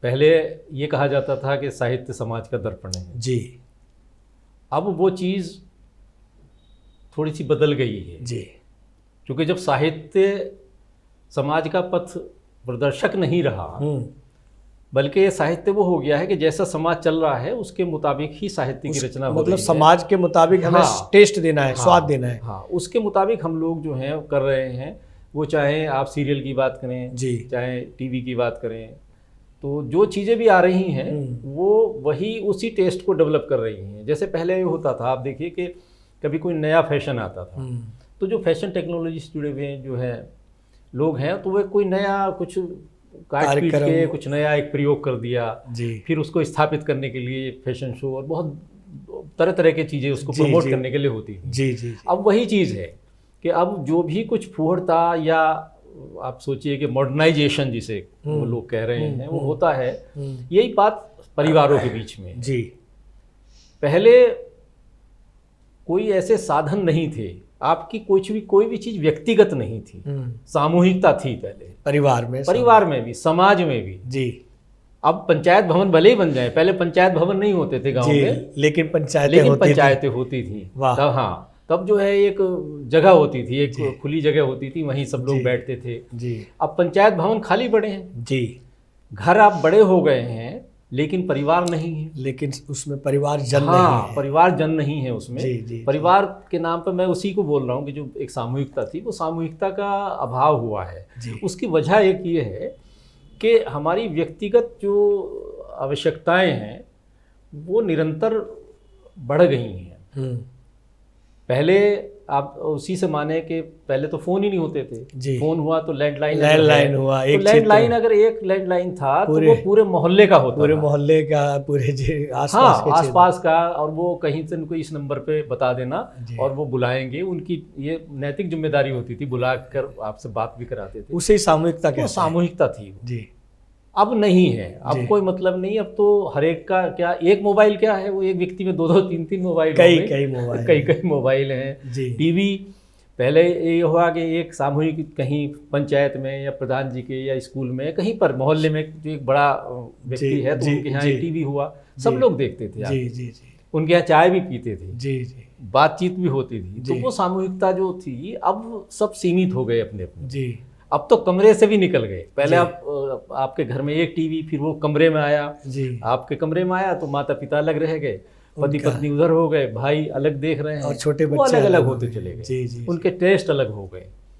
पहले ये कहा जाता था कि साहित्य समाज का दर्पण है जी। अब वो चीज़ थोड़ी सी बदल गई है जी। क्योंकि जब साहित्य समाज का पथ प्रदर्शक नहीं रहा, बल्कि साहित्य वो हो गया है कि जैसा समाज चल रहा है उसके मुताबिक ही साहित्य की रचना हो रही मतलब है। समाज के मुताबिक हमें टेस्ट देना है, स्वाद देना है। हाँ, उसके मुताबिक हम लोग जो हैं कर रहे हैं। वो चाहे आप सीरियल की बात करें जी, चाहे टीवी की बात करें, तो जो चीज़ें भी आ रही हैं वो वही उसी टेस्ट को डेवलप कर रही हैं। जैसे पहले ये होता था, आप देखिए कि कभी कोई नया फैशन आता था तो जो फैशन टेक्नोलॉजी से जुड़े हुए जो है लोग हैं, तो वे कोई नया कुछ काट पीट के कुछ नया एक प्रयोग कर दिया जी। फिर उसको स्थापित करने के लिए फैशन शो और बहुत तरह तरह की चीज़ें उसको प्रमोट करने के लिए होती थी जी, जी। अब वही चीज़ है कि अब जो भी कुछ फूहड़ता या आप सोचिए कि मॉडर्नाइजेशन जिसे वो लोग कह रहे हैं वो होता है, यही बात परिवारों के बीच में जी। पहले कोई ऐसे साधन नहीं थे, आपकी कोई भी चीज व्यक्तिगत नहीं थी, सामूहिकता थी पहले परिवार में भी समाज में भी जी। अब पंचायत भवन भले ही बन जाए, पहले पंचायत भवन नहीं होते थे गांव में, लेकिन पंचायतें होती थी तब। हाँ, तब जो है एक जगह होती थी, एक खुली जगह होती थी, वहीं सब लोग बैठते थे जी। अब पंचायत भवन खाली पड़े हैं जी। घर आप बड़े हो गए हैं लेकिन परिवार नहीं है, लेकिन उसमें परिवार जन नहीं है। परिवार जन नहीं है उसमें जी, जी, परिवार के नाम पर मैं उसी को बोल रहा हूँ कि जो एक सामूहिकता थी वो सामूहिकता का अभाव हुआ है जी। उसकी वजह एक ये है कि हमारी व्यक्तिगत जो आवश्यकताएं हैं वो निरंतर बढ़ गई हैं। पहले आप उसी से माने कि पहले तो फोन ही नहीं होते थे, फोन हुआ तो लैंडलाइन हुआ। तो लैंडलाइन अगर एक लैंडलाइन था तो वो पूरे मोहल्ले का होता, पूरे मोहल्ले का, पूरे आसपास का, और वो कहीं से उनको इस नंबर पे बता देना और वो बुलाएंगे। उनकी ये नैतिक जिम्मेदारी होती थी, बुलाकर आपसे बात भी कराते थे। उसे सामूहिकता थी जी। अब नहीं है, अब कोई मतलब नहीं। अब तो हर एक का क्या एक मोबाइल क्या है, वो एक व्यक्ति में 2-2 3-3 मोबाइल, कई मोबाइल हैं। टीवी पहले ये हुआ कि एक सामूहिक कहीं पंचायत में या प्रधान जी के या स्कूल में कहीं पर मोहल्ले में जो एक बड़ा व्यक्ति है तो उनके यहाँ टीवी हुआ, सब लोग देखते थे, उनके यहाँ चाय भी पीते थे, बातचीत भी होती थी। तो वो सामूहिकता जो थी अब सब सीमित हो गए अपने अपने। अब तो कमरे से भी निकल गए। पहले आपके घर में एक टीवी, फिर वो कमरे में आया जी। आपके कमरे में आया तो माता पिता अलग रह गए, पति पत्नी उधर हो गए, भाई अलग देख रहे हैं, और छोटे बच्चे अलग अलग होते चले गए, उनके टेस्ट अलग हो गए।